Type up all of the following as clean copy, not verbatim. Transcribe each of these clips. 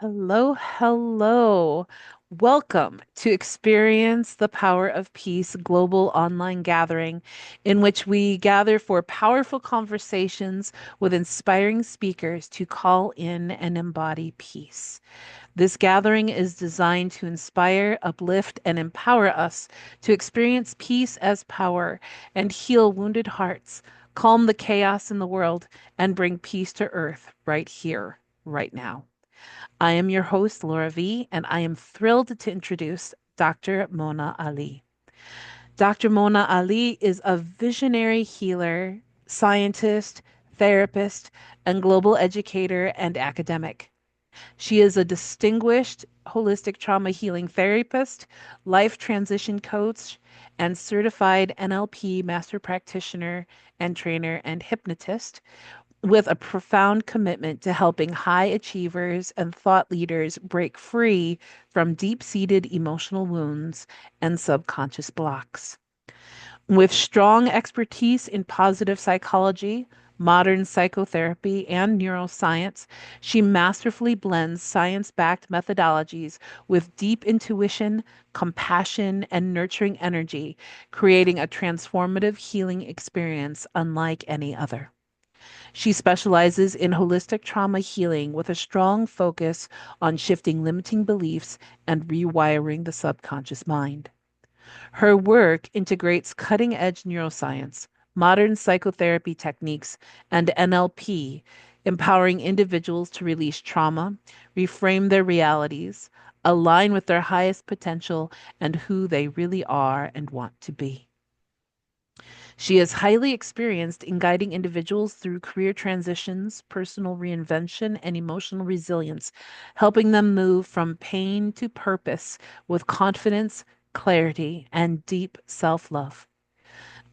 Hello, hello. Welcome to Experience the Power of Peace global online gathering, in which we gather for powerful conversations with inspiring speakers to call in and embody peace. This gathering is designed to inspire, uplift, and empower us to experience peace as power and heal wounded hearts, calm the chaos in the world, and bring peace to earth right here, right now. I am your host, Laura V., and I am thrilled to introduce Dr. Mona Ali. Dr. Mona Ali is a visionary healer, scientist, therapist, and global educator and academic. She is a distinguished holistic trauma healing therapist, life transition coach, and certified NLP master practitioner and trainer and hypnotist with a profound commitment to helping high achievers and thought leaders break free from deep seated emotional wounds and subconscious blocks. With strong expertise in positive psychology, modern psychotherapy, and neuroscience, she masterfully blends science backed methodologies with deep intuition, compassion, and nurturing energy, creating a transformative healing experience unlike any other. She specializes in holistic trauma healing with a strong focus on shifting limiting beliefs and rewiring the subconscious mind. Her work integrates cutting edge neuroscience, modern psychotherapy techniques, and NLP, empowering individuals to release trauma, reframe their realities, align with their highest potential and who they really are and want to be. She is highly experienced in guiding individuals through career transitions, personal reinvention, and emotional resilience, helping them move from pain to purpose with confidence, clarity, and deep self love.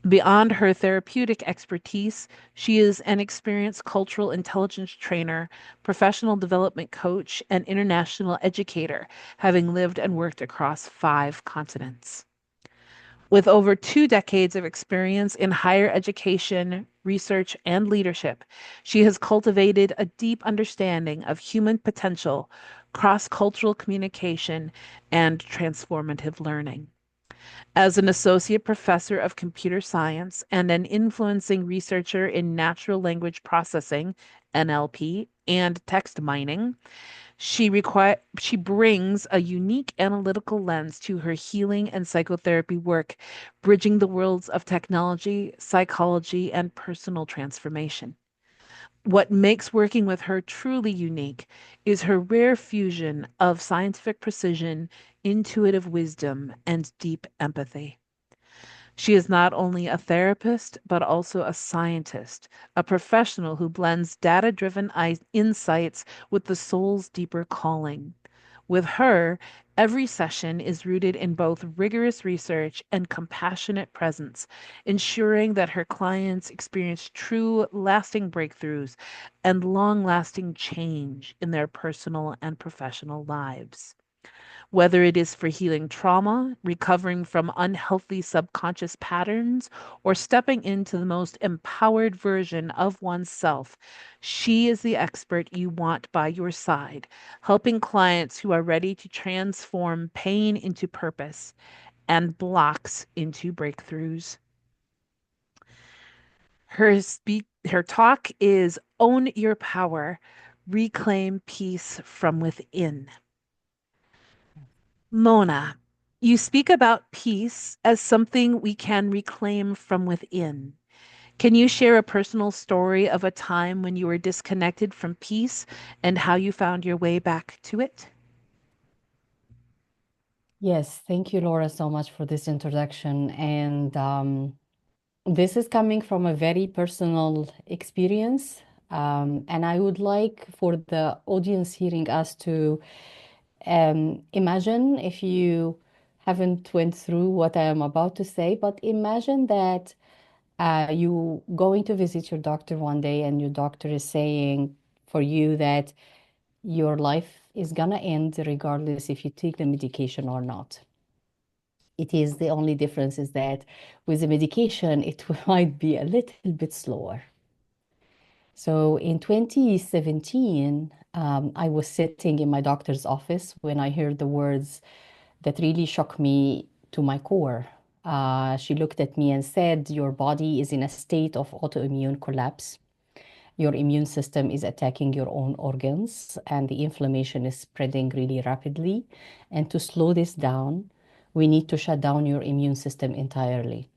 Beyond her therapeutic expertise, she is an experienced cultural intelligence trainer, professional development coach, and international educator, having lived and worked across 5 continents. With over 2 decades of experience in higher education, research, and leadership, she has cultivated a deep understanding of human potential, cross cultural communication, and transformative learning. As an associate professor of computer science and an influencing researcher in natural language processing, NLP, and text mining, she brings a unique analytical lens to her healing and psychotherapy work, bridging the worlds of technology, psychology, and personal transformation. What makes working with her truly unique is her rare fusion of scientific precision, intuitive wisdom, and deep empathy. She is not only a therapist, but also a scientist, a professional who blends data driven insights with the soul's deeper calling. With her, every session is rooted in both rigorous research and compassionate presence, ensuring that her clients experience true, lasting breakthroughs and long lasting change in their personal and professional lives. Whether it is for healing trauma, recovering from unhealthy subconscious patterns, or stepping into the most empowered version of oneself, she is the expert you want by your side, helping clients who are ready to transform pain into purpose and blocks into breakthroughs. Her talk is Own Your Power, Reclaim Peace from Within. Mona, you speak about peace as something we can reclaim from within. Can you share a personal story of a time when you were disconnected from peace and how you found your way back to it? Yes, thank you, Laura, so much for this introduction. And this is coming from a very personal experience. And I would like for the audience hearing us to imagine, if you haven't went through what I am about to say, but imagine that you going to visit your doctor one day and your doctor is saying for you that your life is gonna end regardless if you take the medication or not. It is the only difference is that with the medication, it might be a little bit slower. So in 2017, I was sitting in my doctor's office when I heard the words that really shook me to my core. She looked at me and said, "Your body is in a state of autoimmune collapse. Your immune system is attacking your own organs, and the inflammation is spreading really rapidly. And to slow this down, we need to shut down your immune system entirely."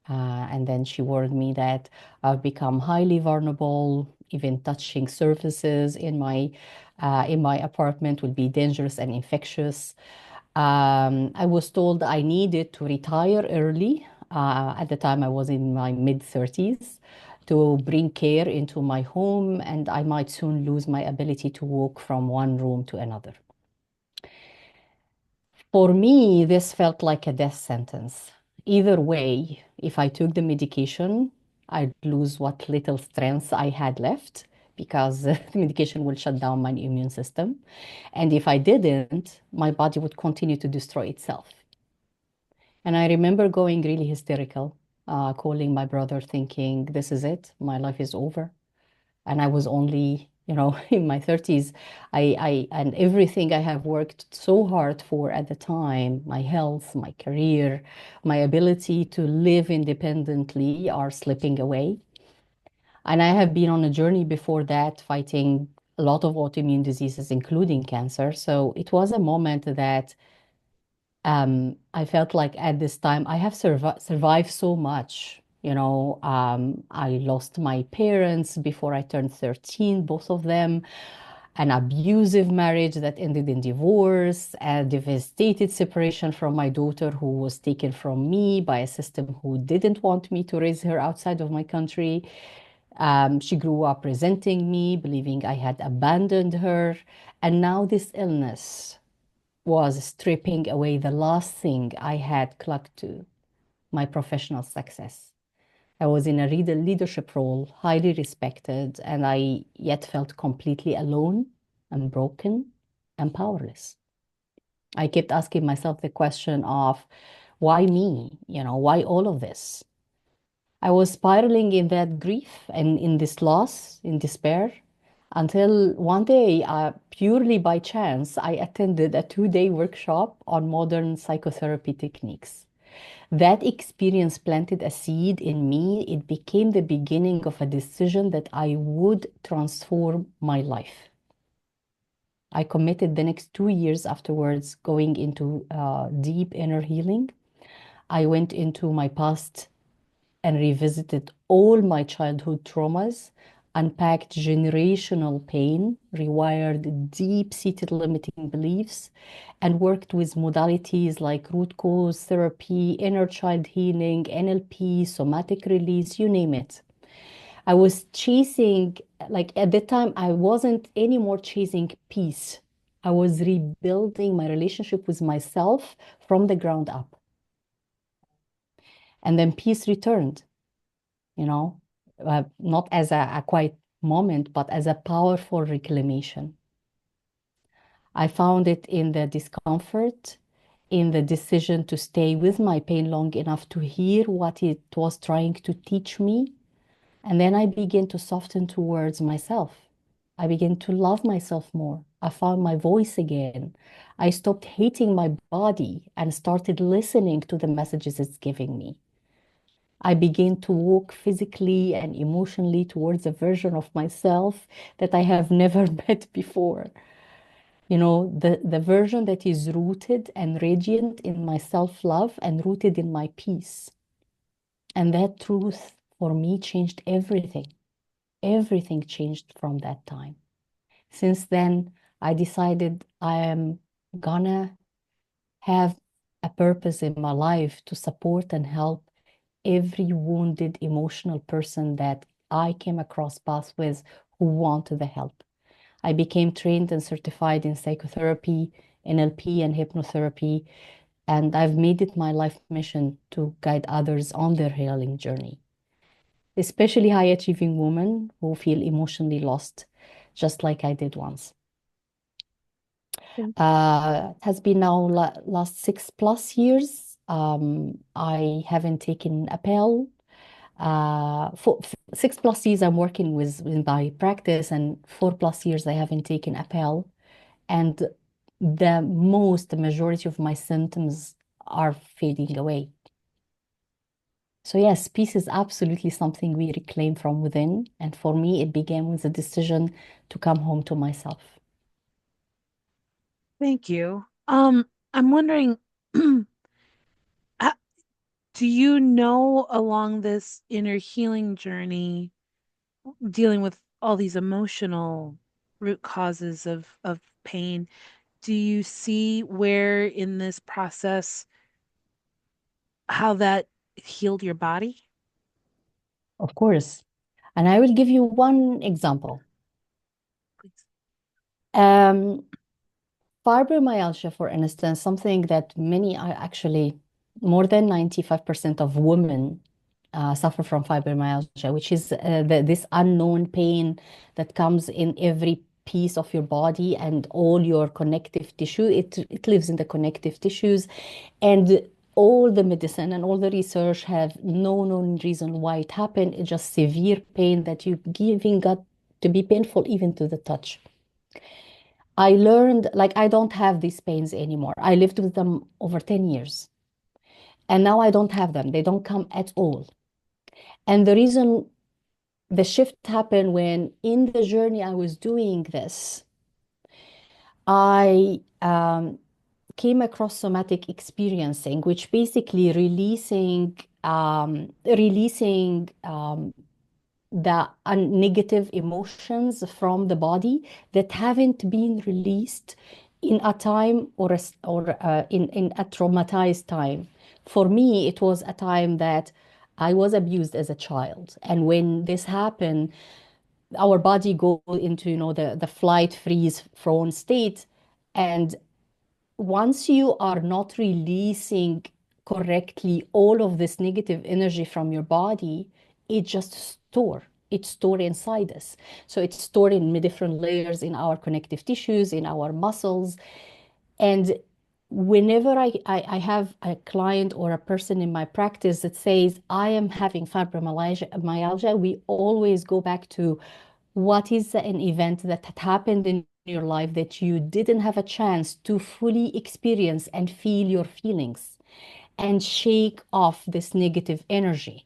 And then she warned me that I've become highly vulnerable. Even touching surfaces in my apartment will be dangerous and infectious. I was told I needed to retire early. At the time, I was in my mid 30s to bring care into my home, and I might soon lose my ability to walk from one room to another. For me, this felt like a death sentence. Either way, if I took the medication, I'd lose what little strength I had left because the medication will shut down my immune system. And if I didn't, my body would continue to destroy itself. And I remember going really hysterical, calling my brother, thinking, this is it, my life is over. And I was only, in my 30s. And everything I have worked so hard for at the time, my health, my career, my ability to live independently are slipping away. And I have been on a journey before that, fighting a lot of autoimmune diseases, including cancer. So it was a moment that I felt like at this time I have survived so much. I lost my parents before I turned 13, both of them, an abusive marriage that ended in divorce, a devastated separation from my daughter who was taken from me by a system who didn't want me to raise her outside of my country. She grew up resenting me, believing I had abandoned her. And now this illness was stripping away the last thing I had clung to, my professional success. I was in a leadership role, highly respected, and I yet felt completely alone and broken and powerless. I kept asking myself the question of why me? Why all of this? I was spiraling in that grief and in this loss, in despair, until one day, purely by chance, I attended a 2-day workshop on modern psychotherapy techniques. That experience planted a seed in me. It became the beginning of a decision that I would transform my life. I committed the next 2 years afterwards going into deep inner healing. I went into my past and revisited all my childhood traumas, unpacked generational pain, rewired deep-seated limiting beliefs, and worked with modalities like root cause therapy, inner child healing, NLP, somatic release, you name it. I was chasing, like at that time, I wasn't anymore chasing peace. I was rebuilding my relationship with myself from the ground up. And then peace returned, you know, not as a quiet moment, but as a powerful reclamation. I found it in the discomfort, in the decision to stay with my pain long enough to hear what it was trying to teach me. And then I began to soften towards myself. I began to love myself more. I found my voice again. I stopped hating my body and started listening to the messages it's giving me. I began to walk physically and emotionally towards a version of myself that I have never met before. The version that is rooted and radiant in my self-love and rooted in my peace. And that truth for me changed everything. Everything changed from that time. Since then, I decided I am gonna have a purpose in my life to support and help every wounded emotional person that I came across paths with who wanted the help. I became trained and certified in psychotherapy, NLP, and hypnotherapy, and I've made it my life mission to guide others on their healing journey, especially high achieving women who feel emotionally lost, just like I did once. It has been now last 6+ years. I haven't taken a pill. For 6+ years, I'm working with my practice, and 4+ years, I haven't taken a pill. And the majority of my symptoms are fading away. So, yes, peace is absolutely something we reclaim from within. And for me, it began with a decision to come home to myself. Thank you. I'm wondering, uh, do you know along this inner healing journey, dealing with all these emotional root causes of pain, do you see where in this process how that healed your body? Of course. And I will give you one example. Please. Um, Fibromyalgia, for instance, something that many are actually, more than 95% of women suffer from fibromyalgia, which is this unknown pain that comes in every piece of your body and all your connective tissue. It lives in the connective tissues, and all the medicine and all the research have no known reason why it happened. It's just severe pain that you even got to be painful even to the touch. I learned like I don't have these pains anymore. I lived with them over 10 years. And now I don't have them. They don't come at all. And the reason the shift happened when in the journey I was doing this, I came across somatic experiencing, which basically releasing the negative emotions from the body that haven't been released in a time in a traumatized time. For me, it was a time that I was abused as a child. And when this happened, our body go into, the flight, freeze, frown state. And once you are not releasing correctly all of this negative energy from your body, it just it's stored inside us. So it's stored in different layers in our connective tissues, in our muscles. And whenever I have a client or a person in my practice that says, I am having fibromyalgia, we always go back to what is an event that had happened in your life that you didn't have a chance to fully experience and feel your feelings and shake off this negative energy.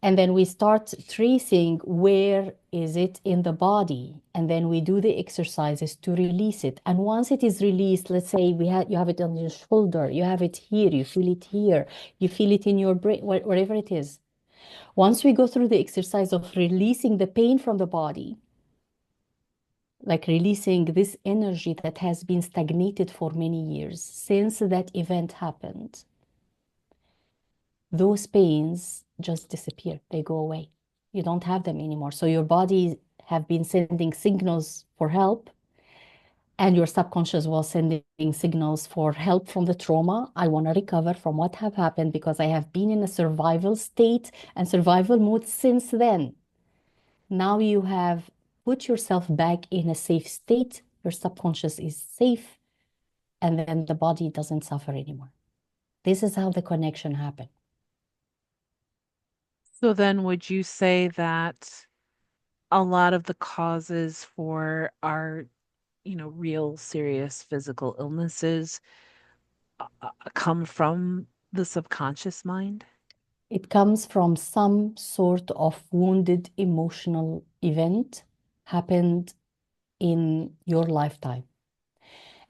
And then we start tracing where is it in the body. And then we do the exercises to release it. And once it is released, let's say you have it on your shoulder, you have it here, you feel it here, you feel it in your brain, wherever it is. Once we go through the exercise of releasing the pain from the body, like releasing this energy that has been stagnated for many years since that event happened, those pains just disappear. They go away. You don't have them anymore. So your body have been sending signals for help, and your subconscious was sending signals for help from the trauma. I want to recover from what have happened because I have been in a survival state and survival mode since then. Now you have put yourself back in a safe state. Your subconscious is safe, and then the body doesn't suffer anymore. This is how the connection happened. So then would you say that a lot of the causes for our, real serious physical illnesses come from the subconscious mind? It comes from some sort of wounded emotional event happened in your lifetime.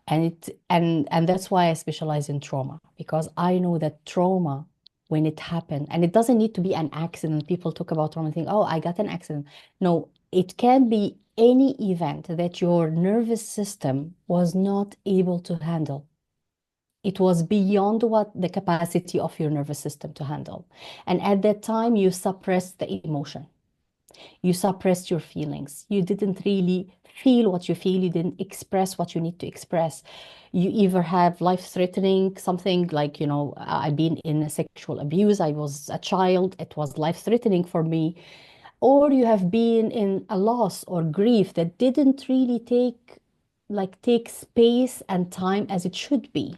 And that's why I specialize in trauma, because I know that trauma, when it happened, and it doesn't need to be an accident. People talk about trauma and think, oh, I got an accident. No, it can be any event that your nervous system was not able to handle. It was beyond what the capacity of your nervous system to handle. And at that time, you suppressed the emotion. You suppressed your feelings. You didn't really feel what you feel. You didn't express what you need to express. You either have life-threatening, something like, I've been in sexual abuse. I was a child. It was life-threatening for me. Or you have been in a loss or grief that didn't really take space and time as it should be.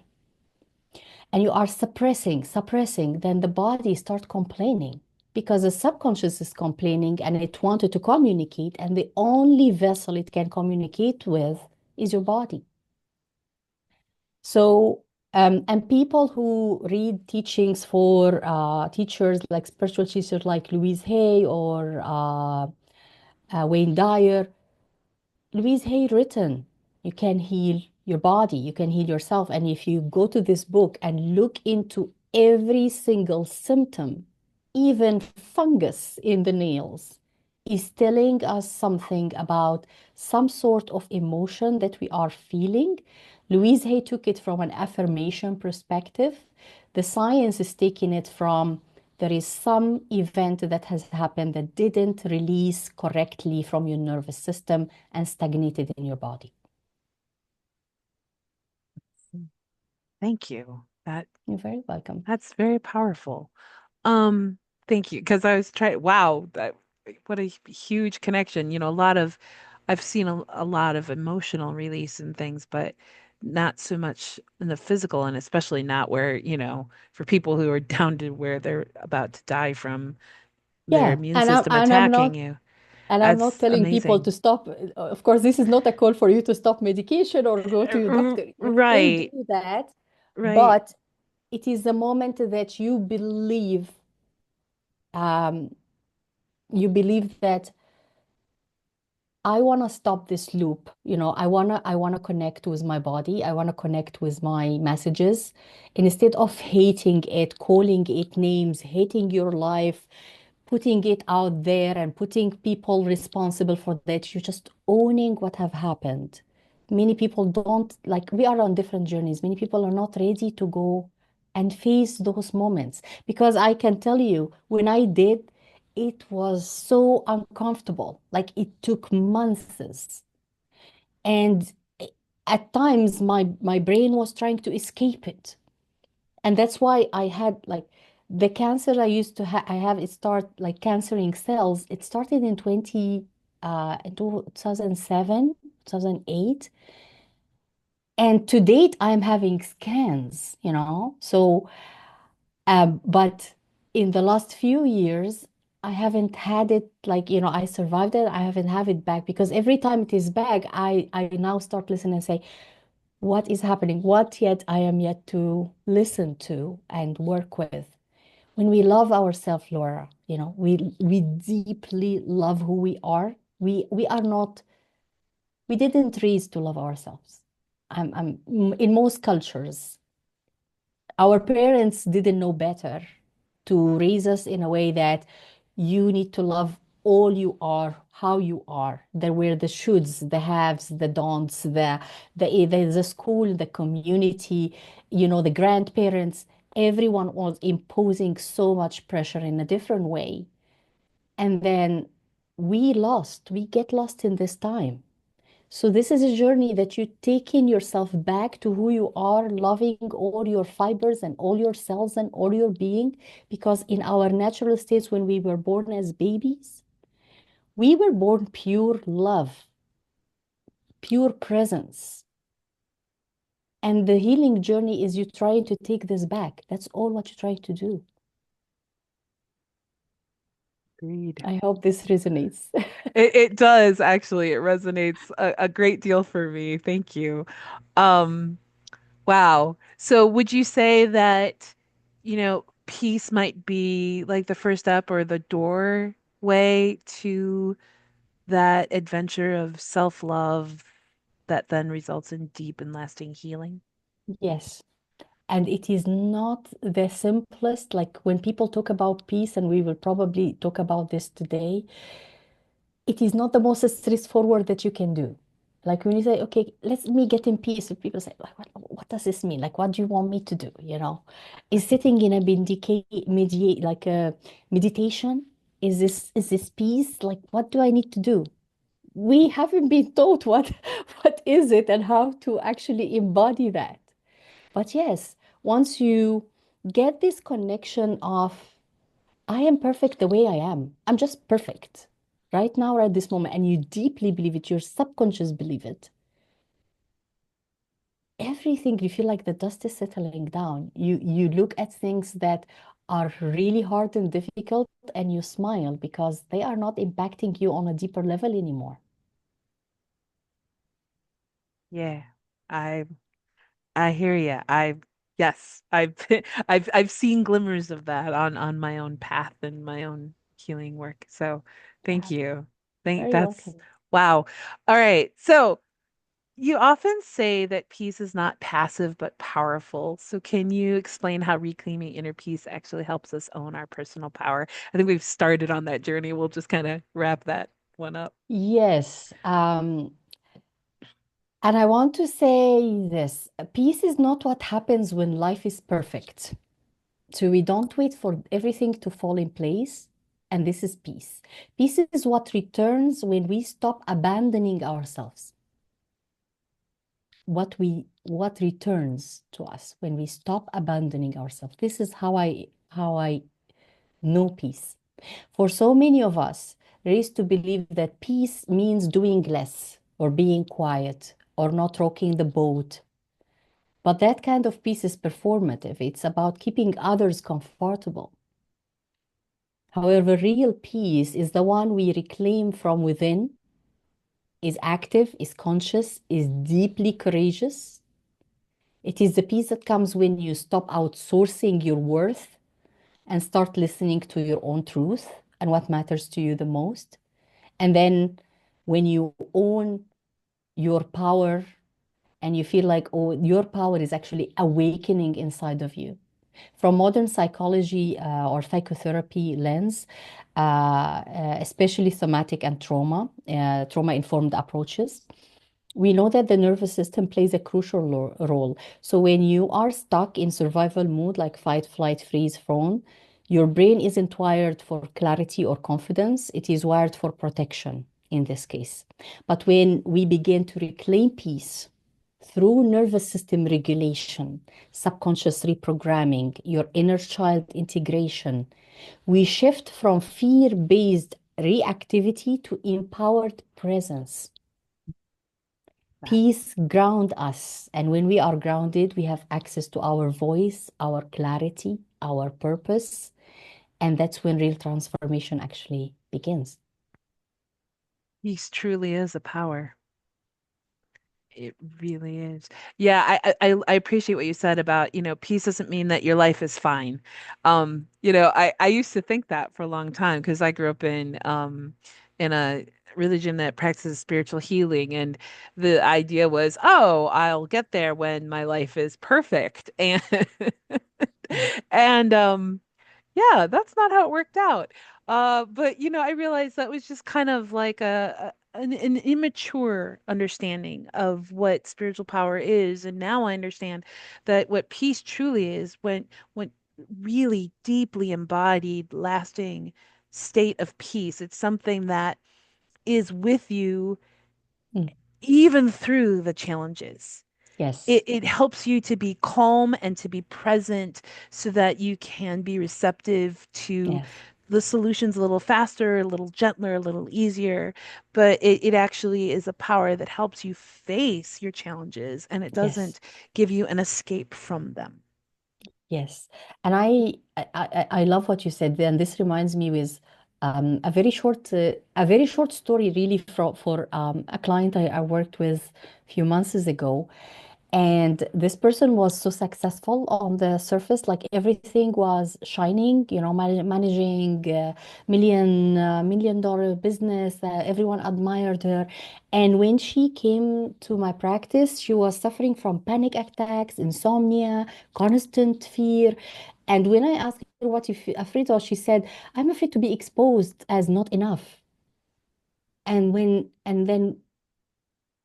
And you are suppressing, then the body start complaining because the subconscious is complaining and it wanted to communicate, and the only vessel it can communicate with is your body. So, and people who read teachings for teachers like spiritual teachers like Louise Hay or Wayne Dyer, Louise Hay written, you can heal your body, you can heal yourself. And if you go to this book and look into every single symptom, even fungus in the nails, is telling us something about some sort of emotion that we are feeling. Louise Hay took it from an affirmation perspective. The science is taking it from there is some event that has happened that didn't release correctly from your nervous system and stagnated in your body. Thank you. You're very welcome. That's very powerful. Um, Thank you. Because I was trying, wow, what a huge connection. A lot of, I've seen a lot of emotional release and things, but not so much in the physical, and especially not where, for people who are down to where they're about to die from their Yeah, immune and I'm system and I'm attacking not you. and I'm not That's telling people amazing. to stop. Of course, this is not a call for you to stop medication or go to your doctor. You still do Right, that, right. but it is the moment that um, you believe that I want to stop this loop. I want to connect with my body. I want to connect with my messages instead of hating it, calling it names, hating your life, putting it out there and putting people responsible for that. You're just owning what have happened. Many people don't like we are on different journeys. Many people are not ready to go and face those moments because I can tell you when I did it was so uncomfortable. Like it took months. And at times my brain was trying to escape it. And that's why I had like the cancer I used to have, I have it start like cancering cells. It started in 2007, 2008. And to date, I'm having scans. So but in the last few years, I haven't had it like, I survived it. I haven't had it back because every time it is back, I now start listening and say, what is happening? What yet I am yet to listen to and work with. When we love ourselves, Laura, we deeply love who we are. We are not, we didn't raise to love ourselves. In most cultures, our parents didn't know better to raise us in a way that you need to love all you are, how you are. There were the shoulds, the haves, the don'ts, the school, the community, the grandparents. Everyone was imposing so much pressure in a different way. And then we get lost in this time. So this is a journey that you taking yourself back to who you are, loving all your fibers and all your cells and all your being. Because in our natural states, when we were born as babies, we were born pure love, pure presence. And the healing journey is you trying to take this back. That's all what you're trying to do. Agreed. I hope this resonates. It does actually. It resonates a great deal for me. Thank you. Um, wow. So would you say that, peace might be like the first step or the doorway to that adventure of self-love that then results in deep and lasting healing? Yes. And it is not the simplest, like when people talk about peace, and we will probably talk about this today, it is not the most straightforward that you can do. Like when you say, okay, let me get in peace, people say, like, what does this mean? Like, what do you want me to do? Is sitting in a like a meditation? Is this peace? Like, what do I need to do? We haven't been taught what what is it and how to actually embody that. But yes, once you get this connection of I am perfect the way I am. I'm just perfect right now, right this moment. And you deeply believe it, your subconscious believe it. Everything, you feel like the dust is settling down. You look at things that are really hard and difficult, and you smile because they are not impacting you on a deeper level anymore. Yeah. I I hear you. Yes, I've I've seen glimmers of that on my own path and my own healing work. So thank Yeah, you. Thank very that's welcome. wow. All right. So you often say that peace is not passive but powerful. So can you explain how reclaiming inner peace actually helps us own our personal power? I think we've started on that journey. We'll just kind of wrap that one up. Yes. And I want to say this, peace is not what happens when life is perfect. So we don't wait for everything to fall in place. And this is peace. Peace is what returns when we stop abandoning ourselves. What returns to us when we stop abandoning ourselves. This is how I know peace. For so many of us, there is to believe that peace means doing less or being quiet or not rocking the boat. But that kind of peace is performative. It's about keeping others comfortable. However, real peace is the one we reclaim from within, is active, is conscious, is deeply courageous. It is the peace that comes when you stop outsourcing your worth and start listening to your own truth and what matters to you the most. And then when you own your power and you feel like, oh, your power is actually awakening inside of you. From modern psychology or psychotherapy lens, especially somatic and trauma-informed approaches, we know that the nervous system plays a crucial role. So when you are stuck in survival mode, like fight, flight, freeze, fawn, your brain isn't wired for clarity or confidence. It is wired for protection in this case. But when we begin to reclaim peace through nervous system regulation, subconscious reprogramming, your inner child integration, we shift from fear-based reactivity to empowered presence. Peace ground us. And when we are grounded, we have access to our voice, our clarity, our purpose. And that's when real transformation actually begins. Peace truly is a power. It really is. Yeah, I appreciate what you said about, peace doesn't mean that your life is fine. I used to think that for a long time because I grew up in a religion that practices spiritual healing, and the idea was, oh, I'll get there when my life is perfect. And Yeah. and yeah, that's not how it worked out. But I realized that was just kind of like an immature understanding of what spiritual power is, and now I understand that what peace truly is, when really deeply embodied, lasting state of peace. It's something that is with you Mm. even through the challenges. Yes. It helps you to be calm and to be present so that you can be receptive to Yes. the solutions a little faster, a little gentler, a little easier. But it actually is a power that helps you face your challenges, and it Yes. doesn't give you an escape from them. Yes, and I love what you said. And this reminds me with a very short story, really, for a client I worked with a few months ago. And this person was so successful on the surface, like everything was shining, managing million dollar business. Everyone admired her. And when she came to my practice, she was suffering from panic attacks, insomnia, constant fear. And when I asked her what you feel afraid of, she said, I'm afraid to be exposed as not enough. And then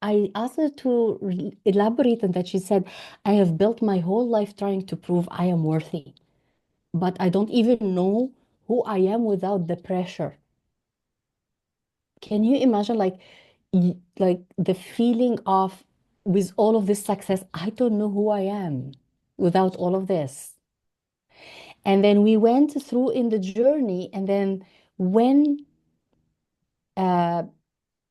I asked her to elaborate on that. She said, I have built my whole life trying to prove I am worthy, but I don't even know who I am without the pressure. Can you imagine, like the feeling of, with all of this success, I don't know who I am without all of this. And then we went through in the journey, and then when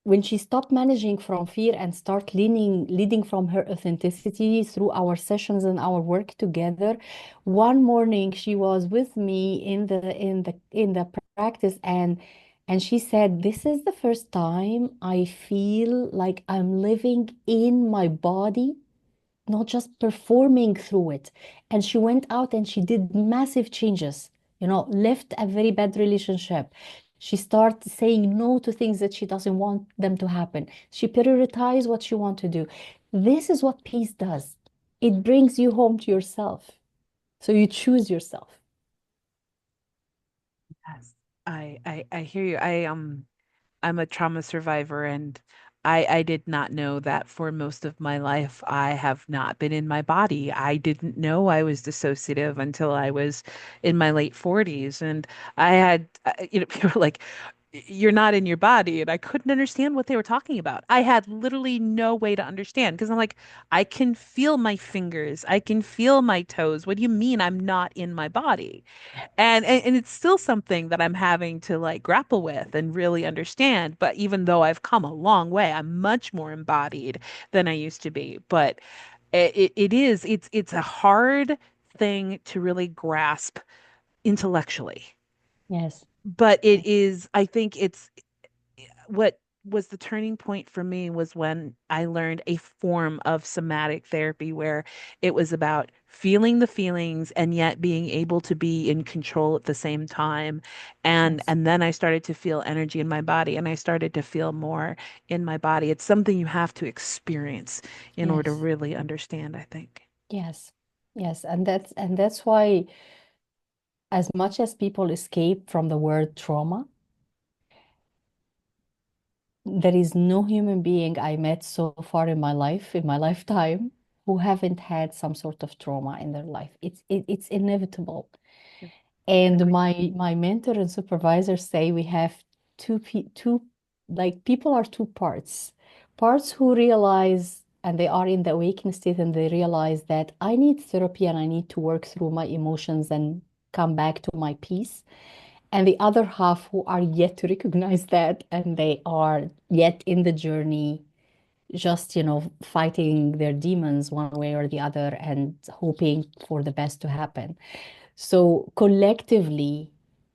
when she stopped managing from fear and start leading from her authenticity through our sessions and our work together, one morning she was with me in the practice, and she said, this is the first time I feel like I'm living in my body, not just performing through it. And she went out and she did massive changes, left a very bad relationship. She started saying no to things that she doesn't want them to happen. She prioritized what she wants to do. This is what peace does. It brings you home to yourself. So you choose yourself. Yes. I hear you. I'm a trauma survivor, and I did not know that for most of my life I have not been in my body. I didn't know I was dissociative until I was in my late 40s. And I had, people were like, you're not in your body. And I couldn't understand what they were talking about. I had literally no way to understand because I'm like, I can feel my fingers, I can feel my toes. What do you mean I'm not in my body? And it's still something that I'm having to like grapple with and really understand. But even though I've come a long way, I'm much more embodied than I used to be. But it's a hard thing to really grasp intellectually. Yes. But it Yes. is, I think it's what was the turning point for me was when I learned a form of somatic therapy where it was about feeling the feelings and yet being able to be in control at the same time. And Yes. and then I started to feel energy in my body and I started to feel more in my body. It's something you have to experience in order to Yes. really understand, I think. Yes. Yes. And that's why, as much as people escape from the word trauma, there is no human being I met so far in my life, in my lifetime, who haven't had some sort of trauma in their life. It's inevitable. Yeah, And agree. my mentor and supervisor say we have two, like, people are two parts. Parts who realize and they are in the awakened state and they realize that I need therapy and I need to work through my emotions and come back to my peace, and the other half who are yet to recognize that and they are yet in the journey, just, fighting their demons one way or the other and hoping for the best to happen. So collectively,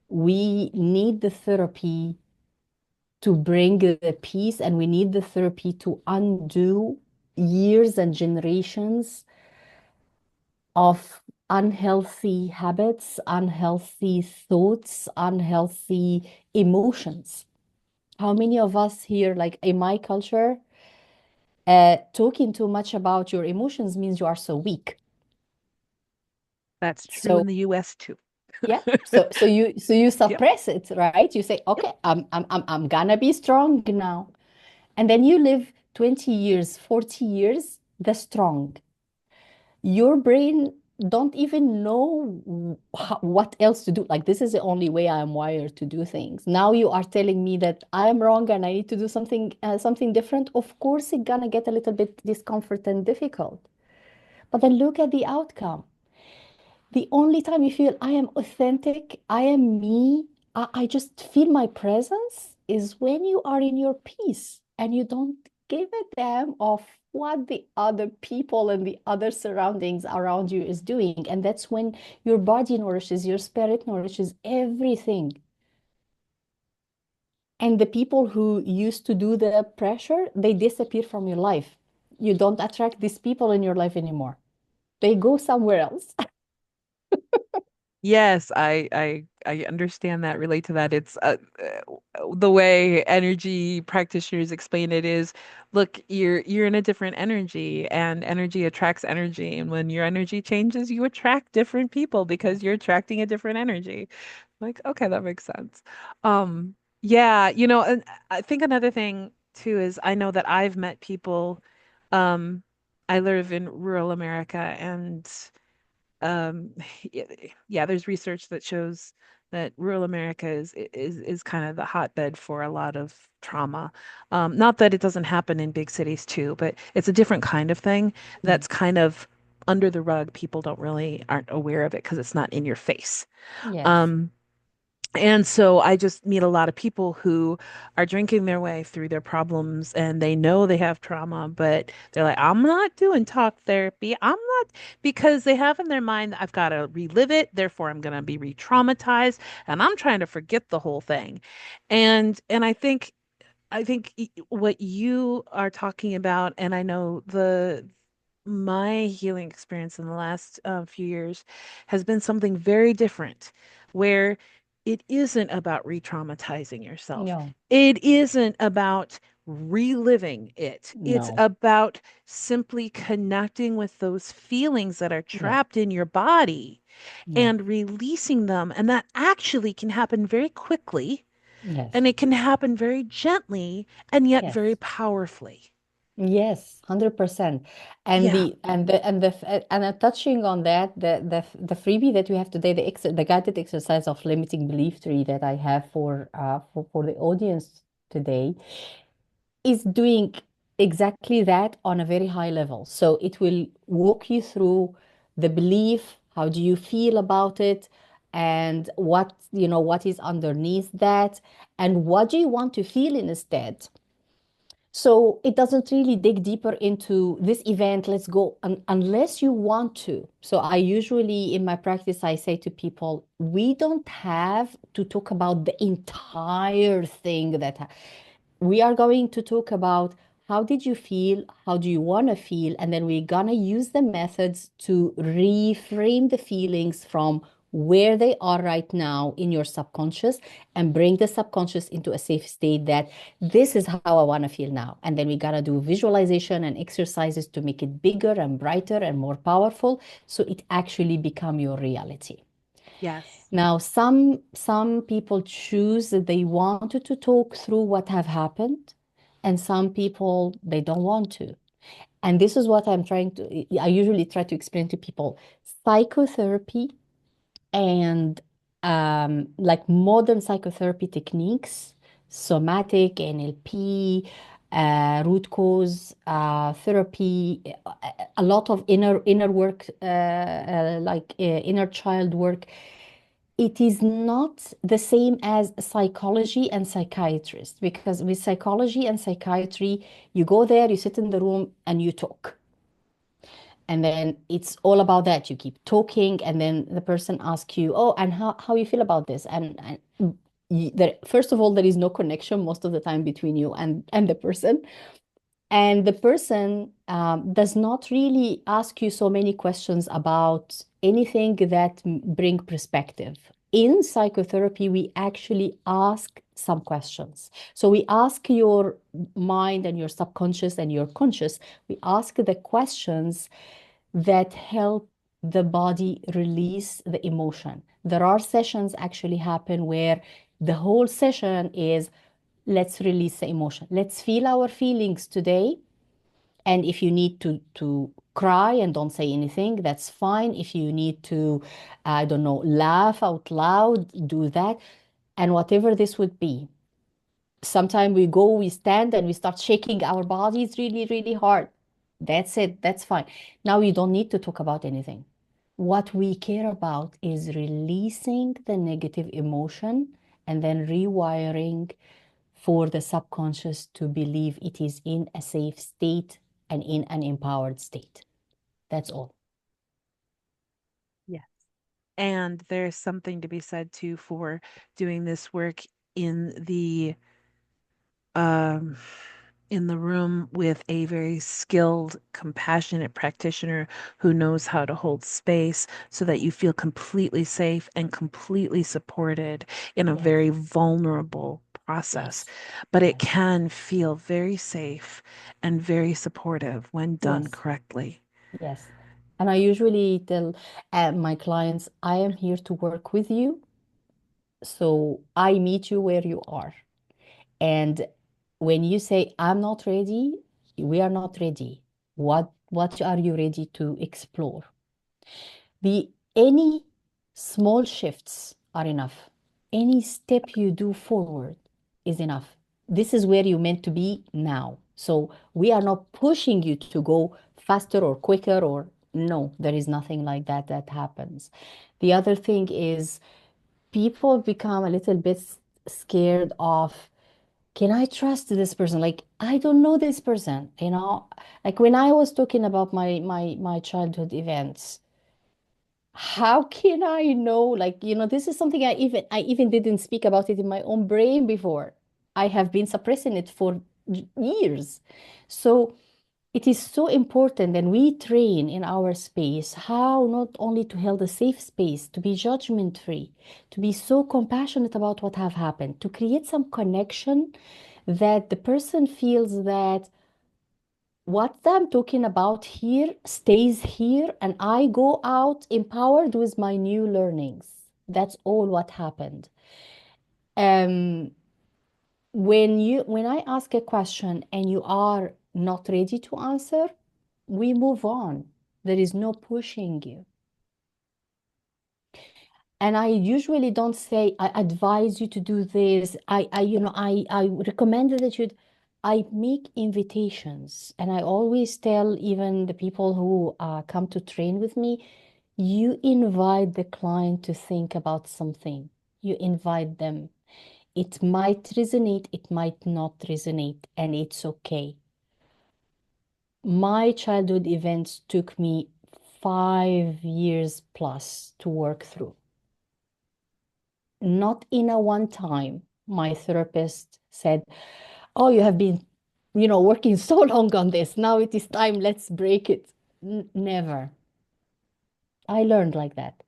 we need the therapy to bring the peace, and we need the therapy to undo years and generations of unhealthy habits, unhealthy thoughts, unhealthy emotions. How many of us here, like in my culture, talking too much about your emotions means you are so weak. That's true So in the US too. yeah, so you Yep. suppress it, right? You say, Yep. okay, I'm gonna be strong now, and then you live 20 years, 40 years, the strong. Your brain don't even know what else to do. Like, this is the only way I am wired to do things. Now you are telling me that I am wrong and I need to do something different. Of course, it's gonna get a little bit discomfort and difficult. But then look at the outcome. The only time you feel I am authentic, I am me, I just feel my presence is when you are in your peace and you don't give a damn of what the other people and the other surroundings around you is doing. And that's when your body nourishes, your spirit nourishes everything. And the people who used to do the pressure, they disappear from your life. You don't attract these people in your life anymore. They go somewhere else. Yes, I understand that, relate to that. It's the way energy practitioners explain it is, look, you're in a different energy and energy attracts energy. And when your energy changes, you attract different people because Yes. you're attracting a different energy. Like, okay, that makes sense. Yeah, and I think another thing too is I know that I've met people, um, I live in rural America and um yeah, yeah, there's research that shows that rural America is kind of the hotbed for a lot of trauma. Not that it doesn't happen in big cities too, but it's a different kind of thing that's Yes. kind of under the rug. People don't really aren't aware of it because it's not in your face. Yes. Um, And so I just meet a lot of people who are drinking their way through their problems and they know they have trauma, but they're like, I'm not doing talk therapy. I'm not, because they have in their mind, I've got to relive it. Therefore, I'm going to be re-traumatized and I'm trying to forget the whole thing. And I think what you are talking about, and I know my healing experience in the last few years has been something very different, where it isn't about re-traumatizing yourself. No, It isn't about reliving it. It's no. about simply connecting with those feelings that are Yes, trapped in your body yes, and releasing them. And that actually can happen very quickly, yes, and it can happen very gently and yet very yes. powerfully. Yes, 100%. Yeah. Touching on that, the freebie that we have today, the guided exercise of limiting belief tree that I have for the audience today is doing exactly that on a very high level. So it will walk you through the belief, how do you feel about it, and what is underneath that, and what do you want to feel instead. So it doesn't really dig deeper into this event. Let's go unless you want to. So I usually in my practice, I say to people, we don't have to talk about the entire thing we are going to talk about how did you feel, how do you want to feel, and then we're gonna use the methods to reframe the feelings from where they are right now in your subconscious and bring the subconscious into a safe state that this is how I want to feel now. And then we gotta do visualization and exercises to make it bigger and brighter and more powerful so it actually become your reality. Yes. Now, some people choose that they wanted to talk through what have happened, and some people they don't want to. And this is what I usually try to explain to people. Psychotherapy and like modern psychotherapy techniques, somatic, NLP, root cause therapy, a lot of inner work, inner child work, it is not the same as psychology and psychiatrist because with psychology and psychiatry, you go there, you sit in the room, and you talk. And then it's all about that. You keep talking, and then the person asks you, "Oh, and how you feel about this?" First of all, there is no connection most of the time between you and the person. And the person does not really ask you so many questions about anything that bring perspective. In psychotherapy, we actually ask some questions. So we ask your mind and your subconscious and your conscious, we ask the questions that help the body release the emotion. There are sessions actually happen where the whole session is let's release the emotion. Let's feel our feelings today. And if you need to cry and don't say anything, that's fine. If you need to, I don't know, laugh out loud, do that. And whatever this would be. Sometimes we stand and we start shaking our bodies really, really hard. That's it. That's fine. Now you don't need to talk about anything. What we care about is releasing the negative emotion and then rewiring for the subconscious to believe it is in a safe state and in an empowered state. That's all. Yes. And there's something to be said too for doing this work in the um in the room with a very skilled, compassionate practitioner who knows how to hold space so that you feel completely safe and completely supported in a Yes, very vulnerable process. yes, But it yes, can feel very safe and very supportive when done yes, correctly. yes. And I usually tell my clients, I am here to work with you. So I meet you where you are. And when you say, I'm not ready, we are not ready. What are you ready to explore? Any small shifts are enough. Any step you do forward is enough. This is where you're meant to be now. So we are not pushing you to go faster or quicker or no, there is nothing like that that happens. The other thing is people become a little bit scared of, can I trust this person? Like, I don't know this person, you know? Like when I was talking about my childhood events, how can I know? Like, this is something I even didn't speak about it in my own brain before. I have been suppressing it for years. So it is so important, and we train in our space how not only to hold a safe space, to be judgment free, to be so compassionate about what have happened, to create some connection that the person feels that what I'm talking about here stays here, and I go out empowered with my new learnings. That's all what happened. Um, when I ask a question and you are not ready to answer, we move on. There is no pushing you. And I usually don't say, I advise you to do this. I recommend that I make invitations. And I always tell even the people who come to train with me, you invite the client to think about something. You invite them. It might resonate, it might not resonate, and it's okay. My childhood events took me 5 years plus to work through. Not in a one time. My therapist said, "Oh, you have been, working so long on this. Now it is time, let's break it." Never. I learned like that.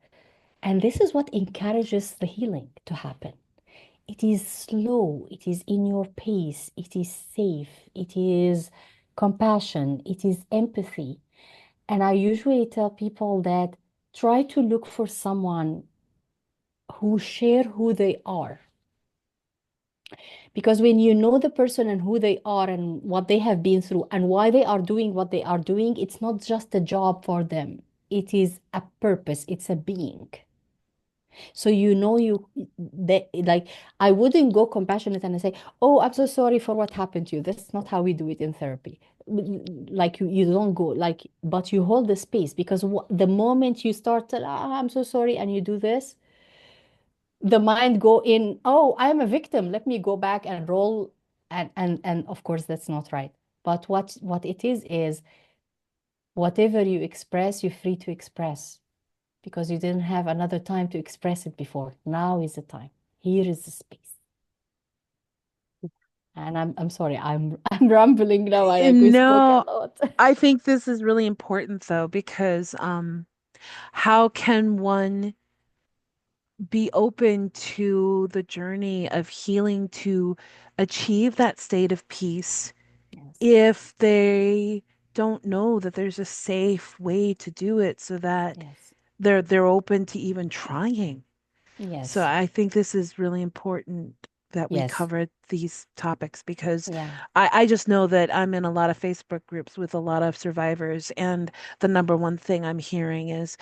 And this is what encourages the healing to happen. It is slow, it is in your pace, it is safe, it is compassion, it is empathy. And I usually tell people that try to look for someone who share who they are. Because when you know the person and who they are and what they have been through and why they are doing what they are doing, it's not just a job for them. It is a purpose, it's a being. So like, I wouldn't go compassionate and say, "Oh, I'm so sorry for what happened to you." That's not how we do it in therapy. Like you don't go like, but you hold the space because the moment you start, I'm so sorry, and you do this, the mind go in, "Oh, I'm a victim. Let me go back and roll." And of course, that's not right. But what it is whatever you express, you're free to express because you didn't have another time to express it before. Now is the time. Here is the space. And I'm sorry, I'm rambling now. We spoke a No, lot. I think this is really important though, because how can one be open to the journey of healing to achieve that state of peace Yes, if they don't know that there's a safe way to do it so that yes, they're open to even trying. So yes, I think this is really important that we yes, cover these topics because yeah, I just know that I'm in a lot of Facebook groups with a lot of survivors, and the number one thing I'm hearing is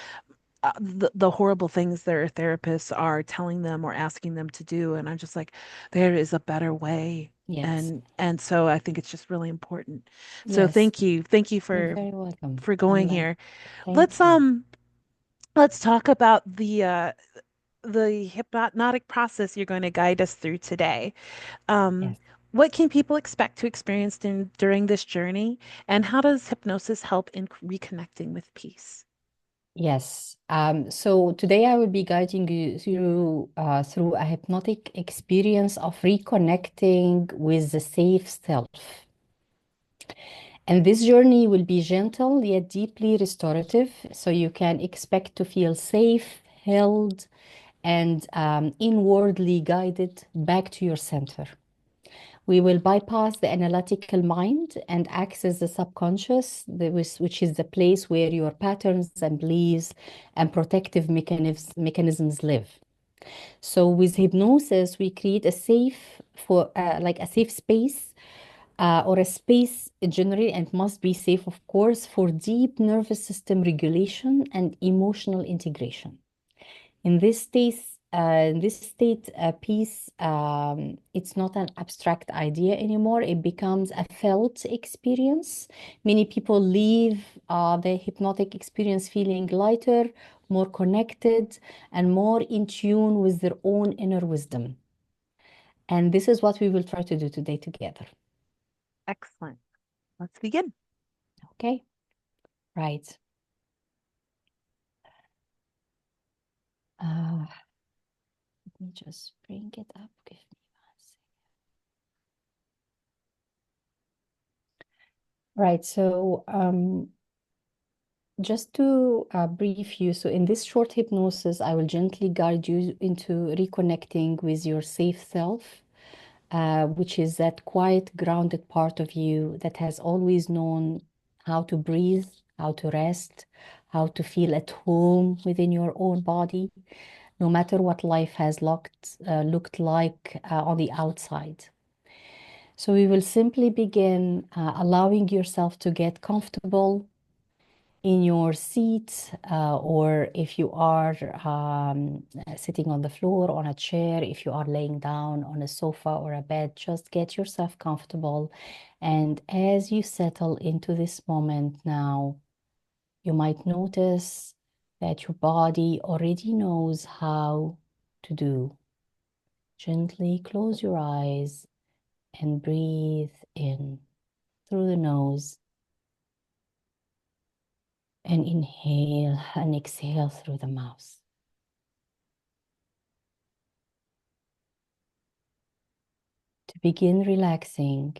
the horrible things their therapists are telling them or asking them to do, and I'm just like, there is a better way. yes, And so I think it's just really important. So yes. thank you You're very welcome. for I'm going glad. here. Let's Thank you. um let's talk about the hypnotic process you're going to guide us through today. Um, Yes. what can people expect to experience during this journey, and how does hypnosis help in reconnecting with peace? Yes. So today I will be guiding you through a hypnotic experience of reconnecting with the safe self. And this journey will be gentle yet deeply restorative, so you can expect to feel safe, held, and inwardly guided back to your center. We will bypass the analytical mind and access the subconscious, which is the place where your patterns and beliefs and protective mechanisms live. So with hypnosis, we create a safe for like a safe space or a space generally, and must be safe, of course, for deep nervous system regulation and emotional integration. In this state, peace, it's not an abstract idea anymore. It becomes a felt experience. Many people leave the hypnotic experience feeling lighter, more connected, and more in tune with their own inner wisdom. And this is what we will try to do today together. Excellent. Let's begin. Okay? Right. Let me just bring it up. Give me 1 second. Right. So, just to brief you, so in this short hypnosis, I will gently guide you into reconnecting with your safe self, which is that quiet, grounded part of you that has always known how to breathe, how to rest, how to feel at home within your own body, no matter what life has looked like on the outside. So we will simply begin allowing yourself to get comfortable in your seat, or if you are sitting on the floor, on a chair, if you are laying down on a sofa or a bed, just get yourself comfortable. And as you settle into this moment now, you might notice that your body already knows how to do. Gently close your eyes and breathe in through the nose, and inhale and exhale through the mouth. To begin relaxing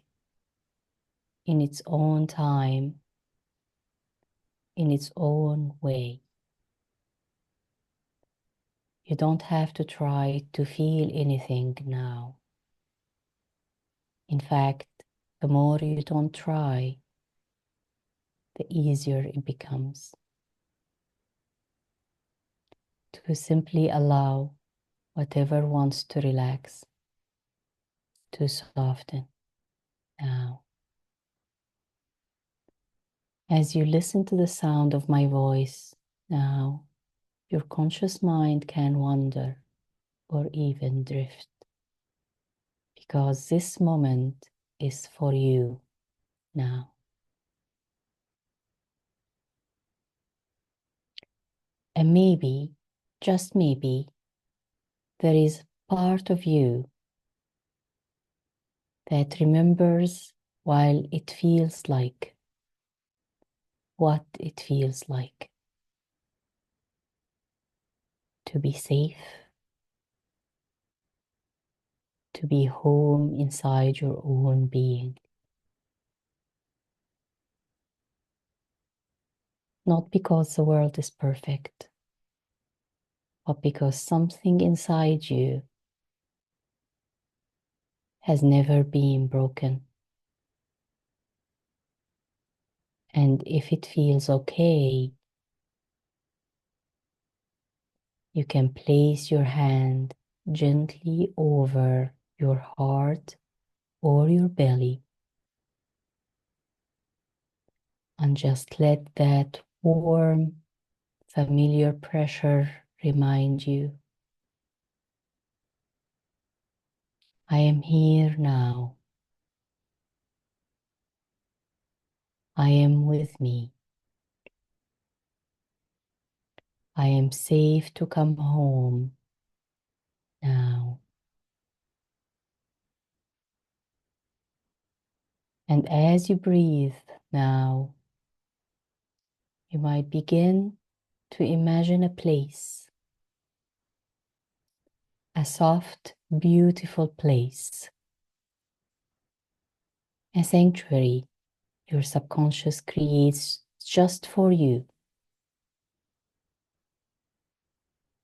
in its own time, in its own way. You don't have to try to feel anything now. In fact, the more you don't try, the easier it becomes to simply allow whatever wants to relax to soften now. As you listen to the sound of my voice now, your conscious mind can wander or even drift, because this moment is for you now. And maybe, just maybe, there is part of you that remembers while it feels like what it feels like to be safe, to be home inside your own being. Not because the world is perfect, but because something inside you has never been broken. And if it feels okay, you can place your hand gently over your heart or your belly and just let that warm, familiar pressure remind you, I am here now. I am with me. I am safe to come home now. And as you breathe now, you might begin to imagine a place, a soft, beautiful place, a sanctuary your subconscious creates just for you.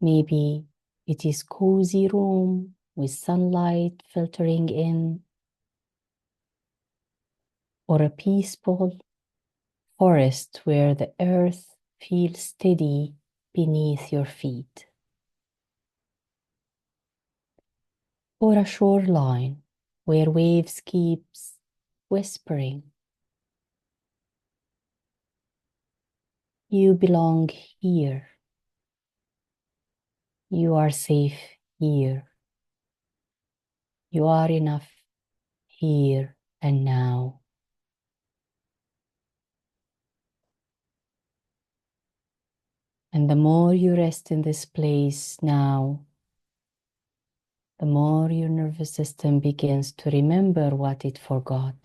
Maybe it is cozy room with sunlight filtering in, or a peaceful forest where the earth feels steady beneath your feet, or a shoreline where waves keeps whispering, you belong here, you are safe here, you are enough here and now. And the more you rest in this place now, the more your nervous system begins to remember what it forgot.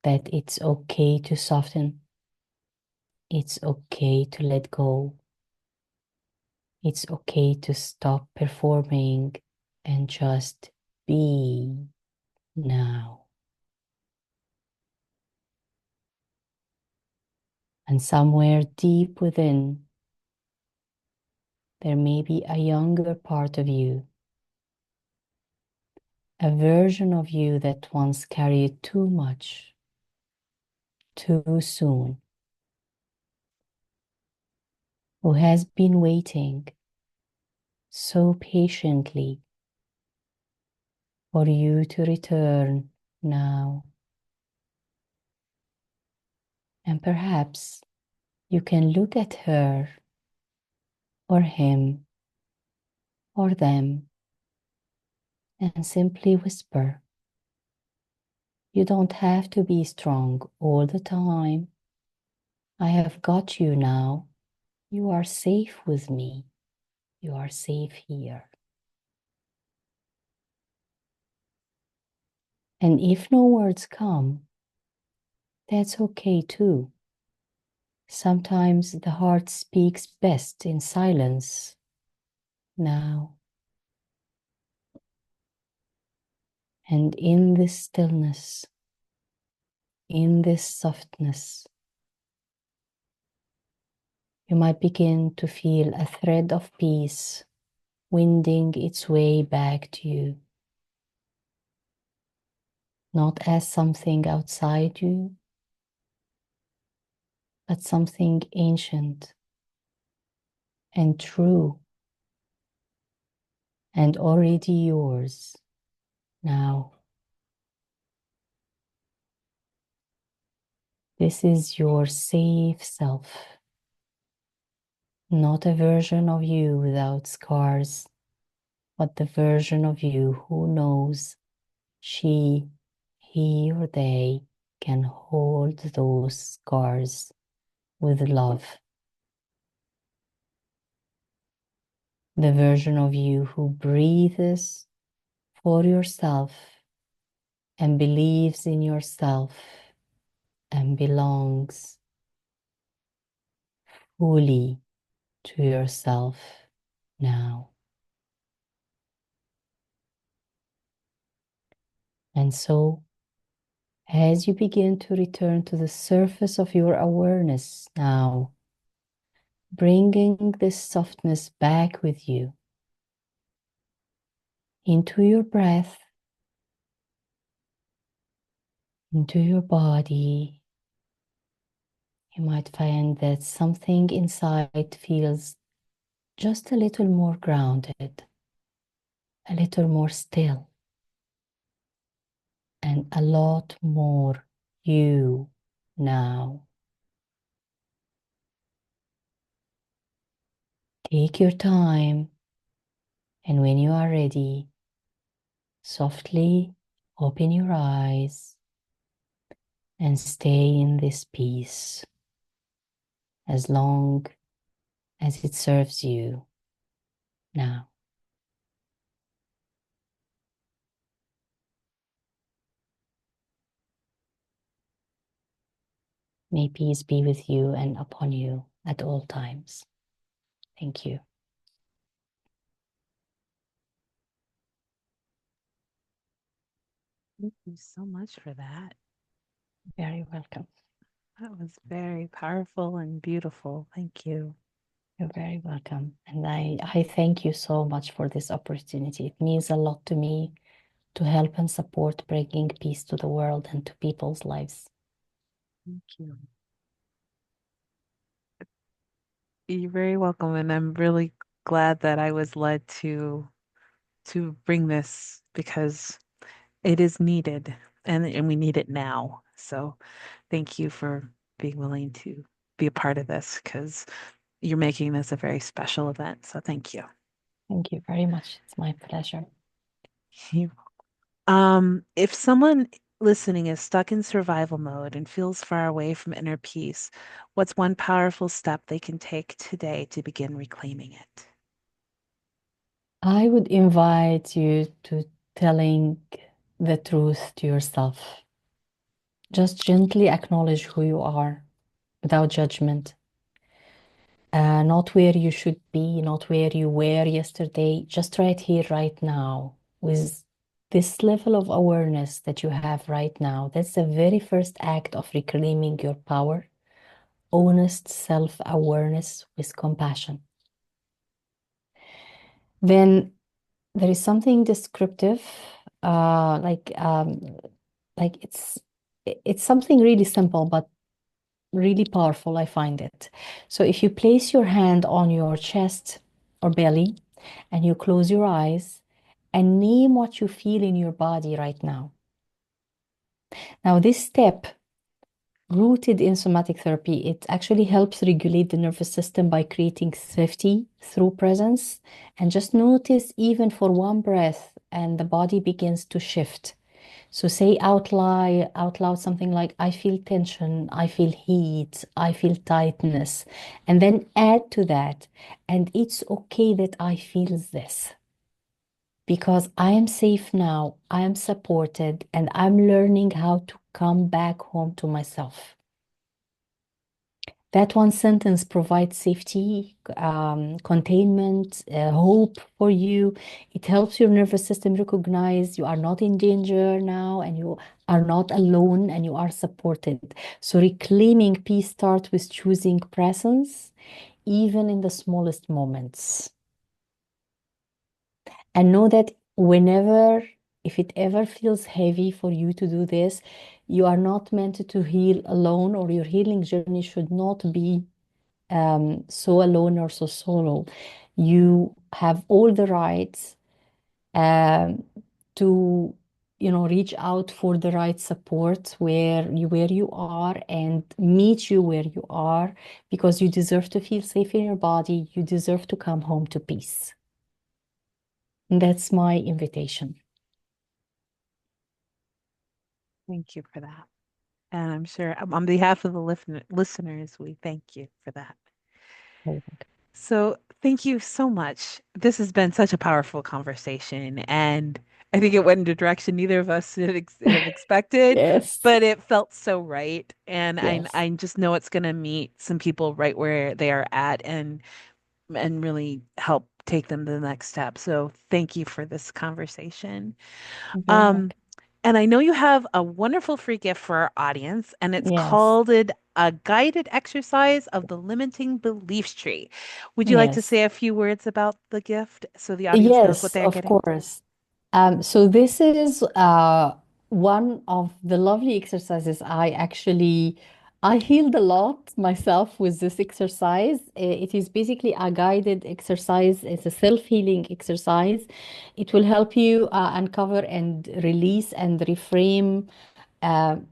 That it's okay to soften, it's okay to let go, it's okay to stop performing and just be now. And somewhere deep within, there may be a younger part of you, a version of you that once carried too much, too soon, who has been waiting so patiently for you to return now. And perhaps you can look at her or him or them and simply whisper. You don't have to be strong all the time. I have got you now. You are safe with me. You are safe here. And if no words come, that's okay too. Sometimes the heart speaks best in silence. Now, and in this stillness, in this softness, you might begin to feel a thread of peace winding its way back to you, not as something outside you, but something ancient and true and already yours now. This is your safe self, not a version of you without scars, but the version of you who knows she, he, or they can hold those scars with love. The version of you who breathes for yourself and believes in yourself and belongs fully to yourself now. And so, as you begin to return to the surface of your awareness now, bringing this softness back with you into your breath, into your body, you might find that something inside feels just a little more grounded, a little more still, and a lot more you now. Take your time, and when you are ready, softly open your eyes and stay in this peace as long as it serves you now. May peace be with you and upon you at all times. Thank you. Thank you so much for that. Very welcome. That was very powerful and beautiful. Thank you. You're very welcome. And I thank you so much for this opportunity. It means a lot to me to help and support bringing peace to the world and to people's lives. Thank you. You're very welcome, and I'm really glad that I was led to bring this because it is needed and we need it now. So thank you for being willing to be a part of this because you're making this a very special event. So thank you. Thank you very much. It's my pleasure. You- If someone listening is stuck in survival mode and feels far away from inner peace, what's one powerful step they can take today to begin reclaiming it? I would invite you to telling the truth to yourself. Just gently acknowledge who you are without judgment. Not where you should be, not where you were yesterday, just right here, right now, with this level of awareness that you have right now. That's the very first act of reclaiming your power, honest self-awareness with compassion. Then there is something descriptive, uh, like um, like it's something really simple, but really powerful, I find it. So if you place your hand on your chest or belly and you close your eyes and name what you feel in your body right now. Now, this step, rooted in somatic therapy, it actually helps regulate the nervous system by creating safety through presence. And just notice, even for one breath, and the body begins to shift. So say out loud something like, I feel tension, I feel heat, I feel tightness. And then add to that, and it's okay that I feel this because I am safe now, I am supported, and I'm learning how to come back home to myself. That one sentence provides safety, containment, hope for you. It helps your nervous system recognize you are not in danger now and you are not alone and you are supported. So, reclaiming peace starts with choosing presence, even in the smallest moments. And know that whenever, if it ever feels heavy for you to do this, you are not meant to heal alone, or your healing journey should not be so alone or so solo. You have all the rights um, to, reach out for the right support where you are and meet you where you are because you deserve to feel safe in your body. You deserve to come home to peace. And that's my invitation. Thank you for that. And I'm sure on behalf of the listeners, we thank you for that. So, thank you so much. This has been such a powerful conversation, and I think it went in a direction neither of us had expected, Yes. but it felt so right. And Yes. I just know it's going to meet some people right where they are at and really help take them to the next step. So, thank you for this conversation. You're very Um, welcome. and I know you have a wonderful free gift for our audience, and it's Yes. called a guided exercise of the limiting beliefs tree. Would you like to Yes. say a few words about the gift so the audience knows what Yes, they're of getting? course. So this is one of the lovely exercises. I healed a lot myself with this exercise. It is basically a guided exercise. It's a self-healing exercise. It will help you uncover and release and reframe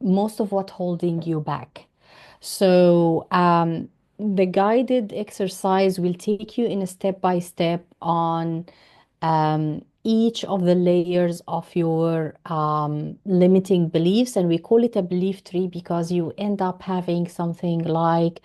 most of what holding you back. So the guided exercise will take you in a step by step on each of the layers of your limiting beliefs. And we call it a belief tree because you end up having something like,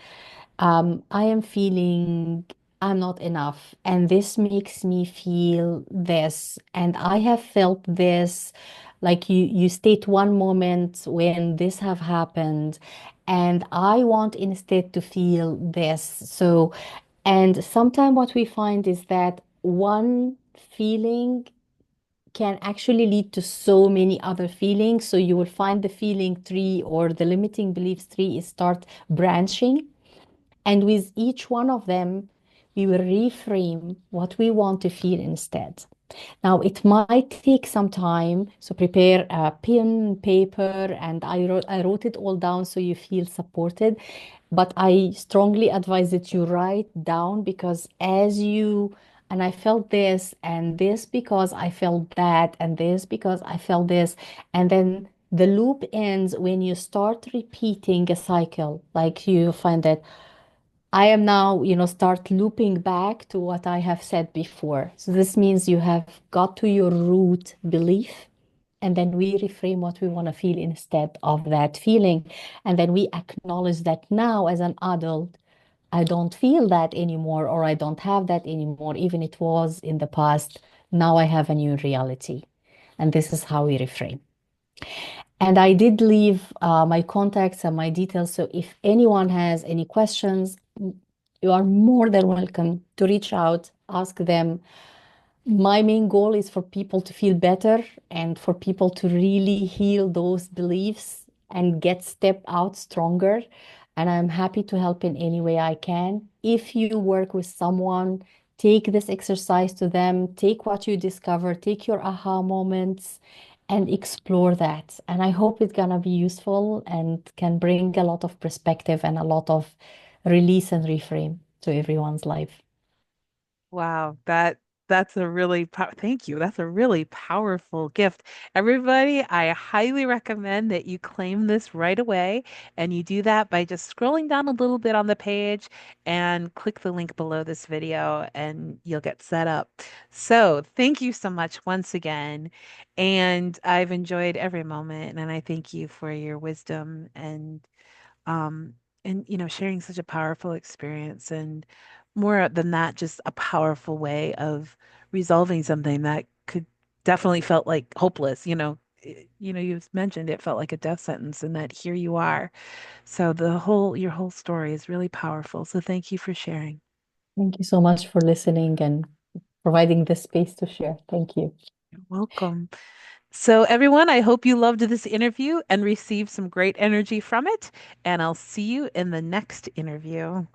I am feeling I'm not enough, and this makes me feel this, and I have felt this. Like you state one moment when this have happened, and I want instead to feel this. So, and sometimes what we find is that one feeling can actually lead to so many other feelings. So you will find the feeling tree or the limiting beliefs tree is start branching. And with each one of them, we will reframe what we want to feel instead. Now, it might take some time, so prepare a pen, paper, and I wrote it all down so you feel supported. But I strongly advise that you write down because and I felt this, and this because I felt that, and this because I felt this. And then the loop ends when you start repeating a cycle, like you find that I am now, start looping back to what I have said before. So this means you have got to your root belief and then we reframe what we want to feel instead of that feeling. And then we acknowledge that now as an adult, I don't feel that anymore, or I don't have that anymore, even it was in the past. Now I have a new reality. And this is how we reframe. And I did leave my contacts and my details. So if anyone has any questions, you are more than welcome to reach out, ask them. My main goal is for people to feel better and for people to really heal those beliefs and get step out stronger. And I'm happy to help in any way I can. If you work with someone, take this exercise to them, take what you discover, take your aha moments and explore that. And I hope it's gonna be useful and can bring a lot of perspective and a lot of release and reframe to everyone's life. Wow, that's a really thank you. That's a really powerful gift. Everybody, I highly recommend that you claim this right away, and you do that by just scrolling down a little bit on the page and click the link below this video and you'll get set up. So, thank you so much once again. And I've enjoyed every moment, and I thank you for your wisdom um sharing such a powerful experience, and more than that, just a powerful way of resolving something that could definitely felt like hopeless. You've mentioned it felt like a death sentence, and that here you are. So your whole story is really powerful, so thank you for sharing. Thank you so much for listening and providing the space to share. Thank you. You're welcome. So everyone, I hope you loved this interview and received some great energy from it, and I'll see you in the next interview.